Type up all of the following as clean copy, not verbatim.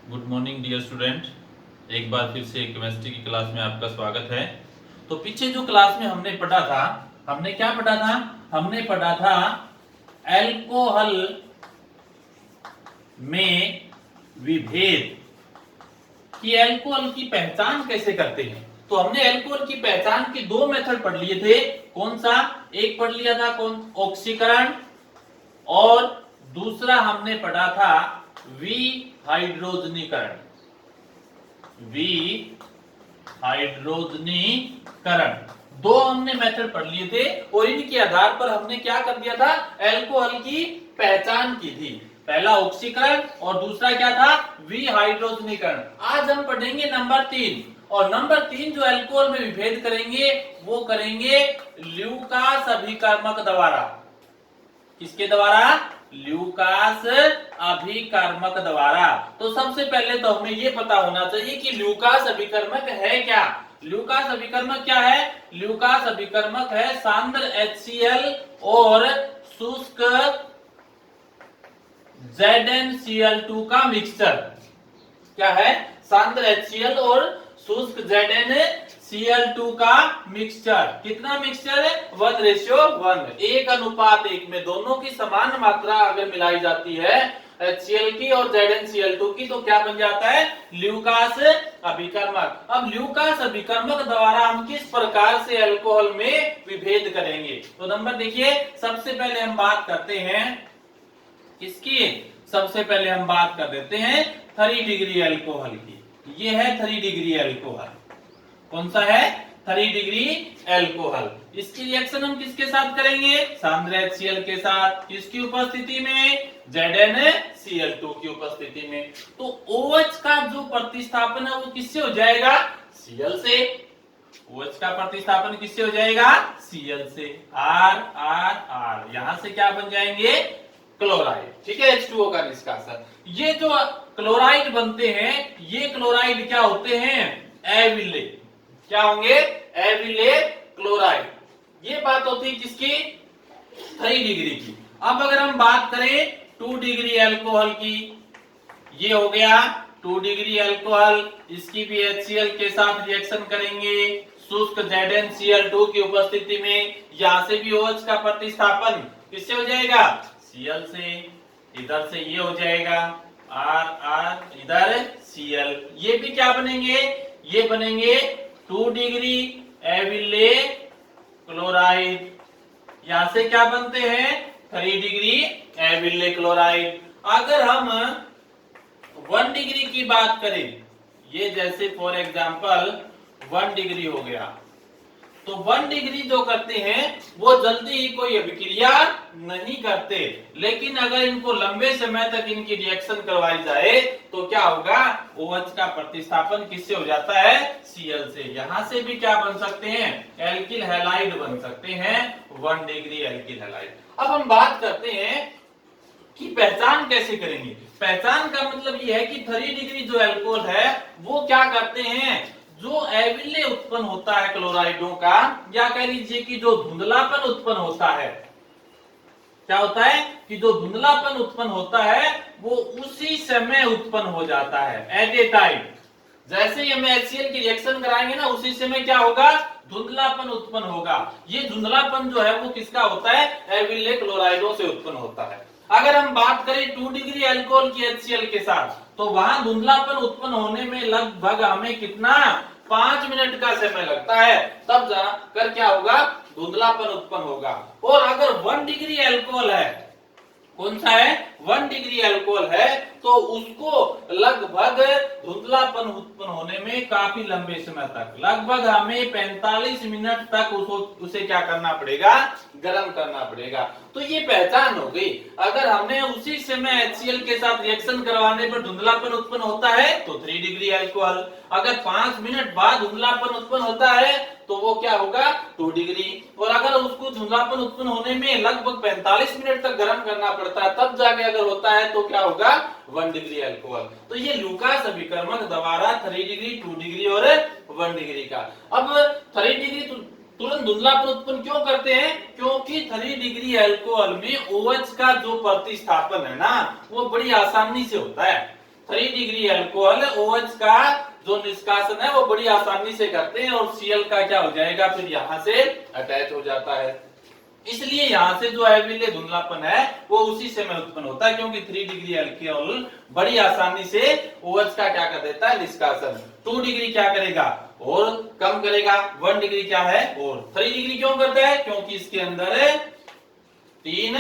Good morning dear student. एक बार फिर से केमिस्ट्री की क्लास में आपका स्वागत है। तो पीछे जो क्लास में हमने पढ़ा था, हमने क्या पढ़ा था? हमने पढ़ा था एल्कोहल में विभेद, कि अल्कोहल की पहचान कैसे करते हैं। तो हमने अल्कोहल की पहचान के दो मेथड पढ़ लिए थे। कौन सा? एक पढ़ लिया था कौन? ऑक्सीकरण, और दूसरा हमने पढ़ा था विहाइड्रोजनीकरण। विहाइड्रोजनीकरण दो हमने मेथड पढ़ लिए थे, और इनके आधार पर हमने क्या कर दिया था? अल्कोहल की पहचान की थी। पहला ऑक्सीकरण और दूसरा क्या था? विहाइड्रोजनीकरण। आज हम पढ़ेंगे नंबर 3, और नंबर 3 जो अल्कोहल में विभेद करेंगे वो करेंगे ल्यूकास अभिकर्मक द्वारा। किसके द्वारा? ल्यूकास अभिकर्मक द्वारा। तो सबसे पहले तो हमें यह पता होना चाहिए कि ल्यूकास अभिकर्मक है क्या। ल्यूकास अभिकर्मक क्या है? ल्यूकास अभिकर्मक है सांद्र HCl और शुष्क ZnCl2 का मिक्सचर। क्या है? सांद्र HCl और शुष्क ZnCl2 का मिक्सचर। कितना मिक्सचर है? 1:1, 1:1 में दोनों की समान मात्रा अगर मिलाई जाती है HCl की और ZnCl2 की, तो क्या बन जाता है? ल्यूकास अभिकर्मक। अब ल्यूकास अभिकर्मक द्वारा हम किस प्रकार से अल्कोहल में विभेद करेंगे? तो नंबर देखिए, सबसे पहले हम बात करते हैं किसकी? सबसे पहले हम बात कर देते हैं 3 डिग्री अल्कोहल की। ये है 3 डिग्री अल्कोहल। कौन सा है? 3 डिग्री अल्कोहल। इसकी रिएक्शन हम किसके साथ करेंगे? सांद्र HCl के साथ। किसकी उपस्थिति में? ZnCl2 की उपस्थिति में। तो OH का जो प्रतिस्थापन है वो किससे हो जाएगा? Cl से। OH का प्रतिस्थापन किससे हो जाएगा? Cl से। R R R, यहां से क्या बन जाएंगे? क्लोराइड। ठीक है, H2O का निष्कासन। ये जो क्लोराइड बनते हैं, ये क्लोराइड क्या होते हैं? एविले। क्या होंगे? एविले क्लोराइड। ये बात होती है किसकी? 3 डिग्री की। अब अगर हम बात करें 2 डिग्री अल्कोहल की, ये हो गया 2 डिग्री अल्कोहल। इसकी भी HCl के साथ रिएक्शन करेंगे शुष्क ZnCl2 की उपस्थिति में। यहां से भी OH का प्रतिस्थापन किससे हो जाएगा? Cl से। इधर से ये हो जाएगा R R, इधर Cl। ये भी क्या बनेंगे? ये बनेंगे 2 डिग्री एविले क्लोराइड। यहां से क्या बनते हैं? 3 डिग्री एविले क्लोराइड। अगर हम 1 डिग्री की बात करें, ये जैसे फॉर एग्जांपल 1 डिग्री हो गया, तो 1 डिग्री जो करते हैं वो जल्दी ही कोई अभिक्रिया नहीं करते, लेकिन अगर इनको लंबे समय तक इनकी रिएक्शन करवाई जाए तो क्या होगा? OH का प्रतिस्थापन किससे हो जाता है? Cl से। यहां से भी क्या बन सकते हैं? एल्किल हैलाइड बन सकते हैं, 1 डिग्री एल्किल हैलाइड। अब हम बात करते हैं कि पहचान कैसे करेंगे। पहचान का मतलब यह है कि 3 डिग्री जो अल्कोहल है वो क्या करते हैं? जो एविले उत्पन्न होता है क्लोराइडों का, या कह लीजिए कि जो धुंधलापन उत्पन्न होता है, क्या होता है कि जो धुंधलापन उत्पन्न होता है वो उसी समय उत्पन्न हो जाता है, एट ए टाइम। जैसे ही हम HCl की रिएक्शन कराएंगे ना, उसी समय क्या होगा? धुंधलापन उत्पन्न होगा। ये धुंधलापन जो है वो किसका होता है? एविले क्लोराइडों से उत्पन्न होता है। अगर हम बात करें 2 डिग्री अल्कोहल की HCl के साथ, तो वहां धुंधलापन उत्पन्न होने में लगभग हमें कितना? 5 मिनट का समय लगता है, तब जाकर क्या होगा? धुंधलापन उत्पन्न होगा। और अगर 1 डिग्री अल्कोहल है, कौन सा है? 1 डिग्री अल्कोहल है, तो उसको लगभग धुंधलापन उत्पन्न होने में काफी लंबे समय तक, लगभग हमें 45 मिनट तक उसे क्या करना पड़ेगा? गर्म करना पड़ेगा। तो ये पहचान हो गई। अगर हमने उसी समय HCl के साथ रिएक्शन करवाने पर धुंधलापन उत्पन्न होता है तो 3 डिग्री अल्कोहल। अगर 5 मिनट बाद धुंधलापन उत्पन्न होता है तो वो क्या होगा? 2 डिग्री। और अगर उसको धुंधलापन उत्पन्न होने में लगभग 45 मिनट तक गर्म करना पड़ता है, तब जाके अगर होता है तो क्या होगा? 1 डिग्री अल्कोहल। तो ये ल्यूकास अभिकर्मक द्वारा 3 डिग्री, 2 डिग्री और 1 डिग्री का। अब 3 डिग्री तुरंत धुंधलापन उत्पन्न क्यों करते हैं? क्योंकि 3 डिग्री अल्कोहल में OH का जो प्रतिस्थापन है ना, वो बड़ी आसानी से होता है। 3 डिग्री अल्कोहल OH का जो निष्कासन है वो बड़ी आसानी से करते हैं और Cl का क्या हो जाएगा, फिर यहां से अटैच हो जाता है। इसलिए यहां से जो अम्लीय धुंधलापन है वो उसी समय उत्पन्न होता है, क्योंकि 3 डिग्री अल्कोहल बड़ी आसानी से OH का क्या कर देता है, निष्कासन। 2 डिग्री क्या करेगा, और कम करेगा। 1 डिग्री क्या है, और 3 डिग्री क्यों करता है, क्योंकि इसके अंदर 3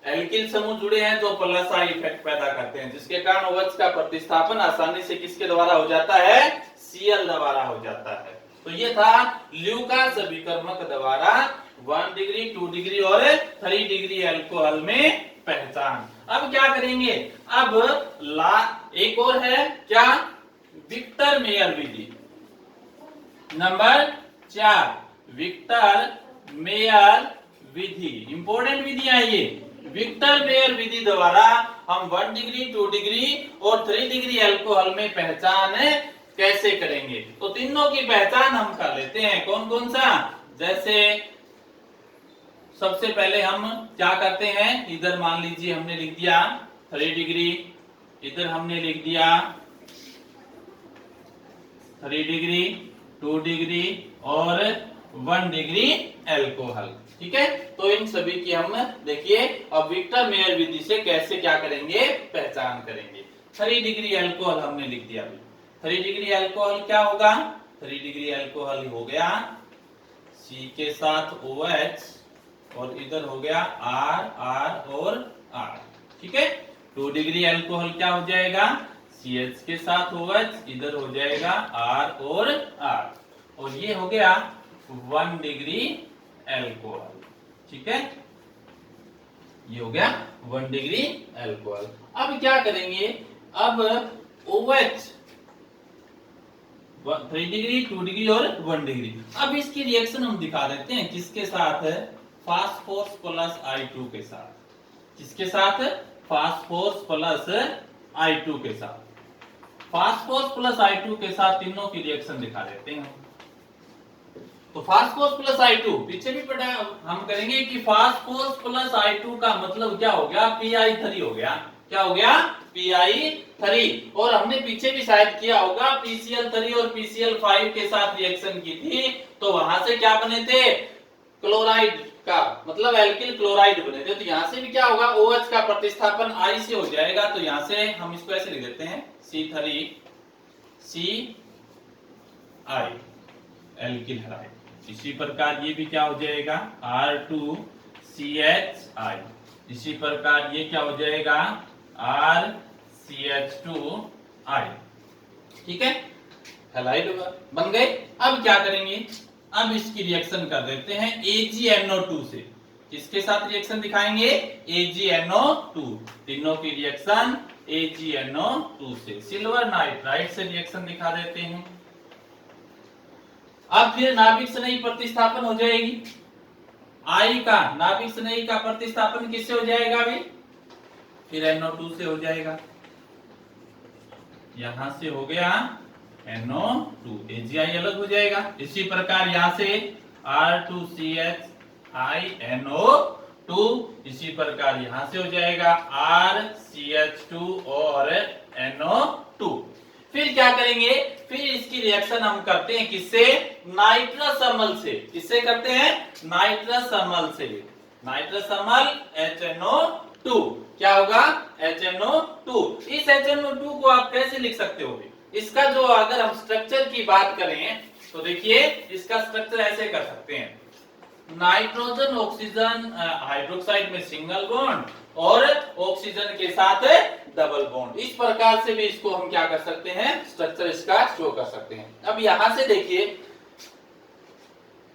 एल्किल समूह जुड़े हैं जो प्लस आई इफेक्ट पैदा करते हैं, जिसके कारण OH का प्रतिस्थापन आसानी से किसके द्वारा हो जाता है, Cl द्वारा हो जाता है। तो ये था ल्यूकास अभिकर्मक द्वारा 1 डिग्री, 2 डिग्री और 3 डिग्री अल्कोहल में पहचान। अब क्या करेंगे, अब एक और है क्या, विक्टर मेयर विधि। नंबर 4 विक्टर मेयर विधि, इंपॉर्टेंट विधि है ये। विक्टर मेयर विधि द्वारा हम 1 डिग्री, 2 डिग्री और 3 डिग्री अल्कोहल में पहचान कैसे करेंगे, तो तीनों की पहचान हम कर लेते हैं। कौन कौन सा, जैसे सबसे पहले हम क्या करते हैं, इधर मान लीजिए हमने लिख दिया 3 डिग्री, इधर हमने लिख दिया 3 डिग्री, 2 डिग्री और 1 डिग्री अल्कोहल। ठीक है, तो इन सभी की हम देखिए अब विक्टर मेयर विधि से कैसे क्या करेंगे, पहचान करेंगे। 3 डिग्री अल्कोहल हमने लिख दिया। 3 डिग्री अल्कोहल क्या होगा, 3 डिग्री अल्कोहल हो गया C के साथ OH और इधर हो गया R और R। ठीक है, 2 डिग्री अल्कोहल क्या हो जाएगा, CH के साथ OH, इधर हो जाएगा R और R, और ये हो गया 1 डिग्री अल्कोहल। ठीक है, ये हो गया 1 डिग्री अल्कोहल। अब क्या करेंगे, अब OH 3 डिग्री, 2 डिग्री और 1 डिग्री, अब इसकी रिएक्शन हम दिखा देते हैं किसके साथ, फास्फोरस प्लस I2 के साथ। किसके साथ, फास्फोरस प्लस I2 के साथ। फास्फोरस प्लस I2 के साथ तीनों की रिएक्शन दिखा देते हैं। तो फास्फोरस प्लस I2 पीछे भी पढ़ा, हम करेंगे कि फास्फोरस प्लस I2 का मतलब क्या हो गया, Pi3 हो गया। क्या हो गया, Pi3। और हमने पीछे भी शायद किया होगा PCl3 और PCl5 के साथ रिएक्शन की थी, तो वहां से क्या बने थे, क्लोराइड का मतलब एल्किल क्लोराइड बने थे। तो यहां से भी क्या होगा, OH का प्रतिस्थापन I से हो जाएगा। तो यहां से हम इसको ऐसे लिख देते हैं C3CI एल्किल हैलाइड। इसी प्रकार ये भी क्या हो जाएगा R2CHI। इसी प्रकार ये क्या हो जाएगा RCH2I। ठीक है, हैलाइड बन गए। अब क्या करेंगे, अब इसकी रिएक्शन कर देते हैं AgNO2 से। किसके साथ रिएक्शन दिखाएंगे, AgNO2। तीनों की रिएक्शन AgNO2 से। सिल्वर नाइट्राइड से रिएक्शन दिखा देते हैं। अब फिर नाभिक स्नेही प्रतिस्थापन हो जाएगी। I का नाभिक स्नेही का प्रतिस्थापन किससे हो जाएगा भाई, फिर NO2 से हो जाएगा। यहां से हो गया NO2, AgI अलग हो जाएगा। इसी प्रकार यहां से R2CHI NO2, इसी प्रकार यहां से हो जाएगा RCH2 और NO2। फिर क्या करेंगे, फिर इसकी रिएक्शन हम करते हैं किससे, नाइट्रस अम्ल से। किससे करते हैं, नाइट्रस अम्ल से। नाइट्रस अम्ल HNO2 क्या होगा, HNO2। इस HNO2 को आप कैसे लिख सकते हो, इसका जो अगर हम स्ट्रक्चर की बात करें तो देखिए इसका स्ट्रक्चर ऐसे कर सकते हैं, नाइट्रोजन ऑक्सीजन हाइड्रोक्साइड में सिंगल बॉन्ड और ऑक्सीजन के साथ डबल बॉन्ड। इस प्रकार से भी इसको हम क्या कर सकते हैं, स्ट्रक्चर इसका शो कर सकते हैं। अब यहां से देखिए,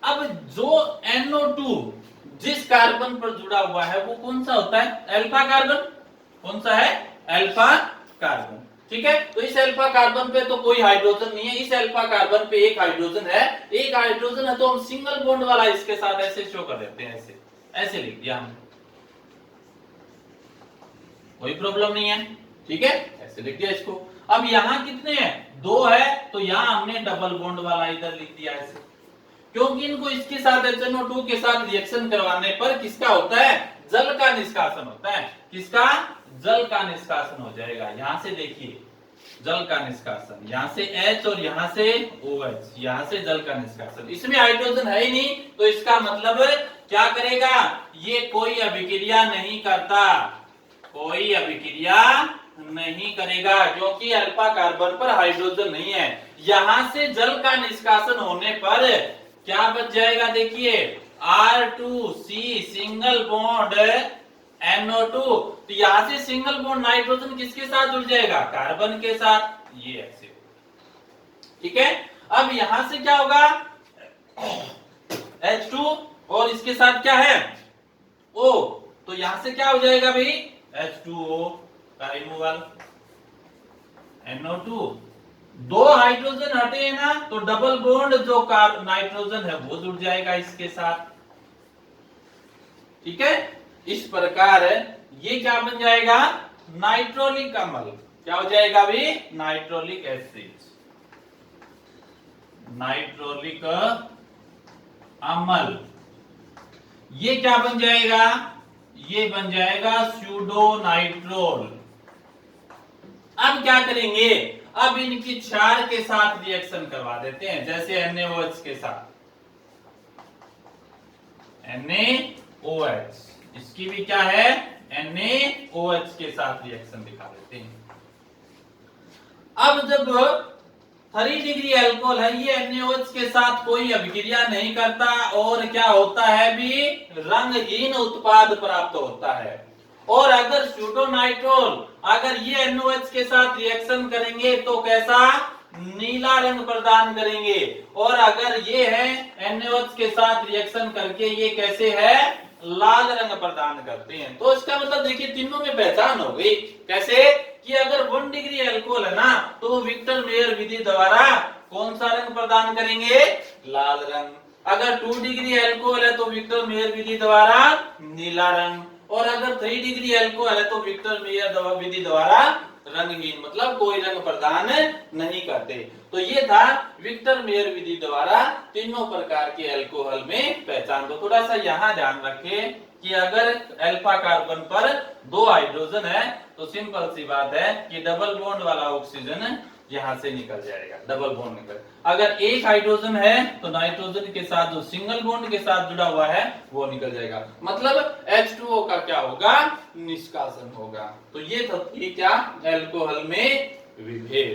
अब जो NO2 जिस कार्बन पर जुड़ा हुआ है वो कौन सा होता है, अल्फा कार्बन। कौन सा है, अल्फा कार्बन। ठीक है, तो इस अल्फा कार्बन पे तो कोई हाइड्रोजन नहीं है, इस अल्फा कार्बन पे एक हाइड्रोजन है। एक हाइड्रोजन है तो हम सिंगल बॉन्ड वाला इसके साथ ऐसे शो कर देते हैं, ऐसे ऐसे लिख दिया हमने, कोई प्रॉब्लम नहीं है। ठीक है, ऐसे लिख दिया इसको। अब यहाँ कितने हैं, 2 है, तो यहाँ हमने डबल बॉन्ड वाला इधर लिख दिया ऐसे, क्योंकि इनको इसके साथ HNO2 के साथ रिएक्शन करवाने पर किसका होता है, जल का निष्कासन होता है। किसका, जल का निष्कासन हो जाएगा। यहां से देखिए जल का निष्कासन, यहाँ से H और यहाँ से OH, यहाँ से जल का निष्कासन। इसमें हाइड्रोजन है ही नहीं, तो इसका मतलब क्या करेगा, ये कोई अभिक्रिया नहीं करता, कोई अभिक्रिया नहीं करेगा, क्योंकि अल्फा कार्बन पर हाइड्रोजन नहीं है। यहां से जल का निष्कासन होने पर क्या बच जाएगा, देखिए R2C सिंगल बॉन्ड NO2, तो यहां से सिंगल बॉन्ड नाइट्रोजन किसके साथ जुड़ जाएगा, कार्बन के साथ, ये ऐसे। ठीक है, अब यहां से क्या होगा, H2 और इसके साथ क्या है O, तो यहां से क्या हो जाएगा भाई, H2O का रिमूवल, NO2, दो हाइड्रोजन हटे हैं ना, तो डबल बॉन्ड जो नाइट्रोजन है वो जुड़ जाएगा इसके साथ। ठीक है, इस प्रकार ये क्या बन जाएगा, नाइट्रोलिक अम्ल, क्या हो जाएगा भी, नाइट्रोलिक एसिड, नाइट्रोलिक अम्ल। ये क्या बन जाएगा, ये बन जाएगा स्यूडो नाइट्रोल। अब क्या करेंगे, अब इनकी क्षार के साथ रिएक्शन करवा देते हैं, जैसे NaOH के साथ, NaOH, इसकी भी क्या है, NaOH के साथ रिएक्शन दिखा देते हैं। अब जब 3 डिग्री अल्कोहल है, ये NaOH के साथ कोई अभिक्रिया नहीं करता और क्या होता है भी, रंगहीन उत्पाद प्राप्त होता है। और अगर स्यूडोनाइट्रोल, अगर ये NaOH के साथ रिएक्शन करेंगे तो कैसा, नीला रंग प्रदान करेंगे, और अगर ये है NaOH के साथ रिएक्शन करके ये कैसे है, लाल रंग प्रदान करते हैं। तो इसका मतलब देखिए तीनों में पहचान हो गई, कैसे कि अगर 1 डिग्री अल्कोहल है ना, तो वो विक्टर मेयर विधि द्वारा कौन सा रंग प्रदान करेंगे, लाल रंग। अगर 2 डिग्री अल्कोहल है तो विक्टर मेयर विधि द्वारा नीला रंग, और अगर 3 डिग्री अल्कोहल है तो विक्टर मेयर विधि द्वारा रंगहीन, मतलब कोई रंग प्रदान नहीं करते। तो ये था विक्टर मेयर विधि द्वारा तीनों प्रकार के अल्कोहल में पहचान। तो थोड़ा सा यहाँ ध्यान रखें कि अगर अल्फा कार्बन पर 2 हाइड्रोजन है तो सिंपल सी बात है कि डबल बॉन्ड वाला ऑक्सीजन यहां से निकल जाएगा, डबल बॉन्ड निकल। अगर एक हाइड्रोजन है तो नाइट्रोजन के साथ जो सिंगल बॉन्ड के साथ जुड़ा हुआ है वो निकल जाएगा, मतलब H2O का क्या होगा, निष्कासन होगा। तो ये क्या, अल्कोहल में विभेद।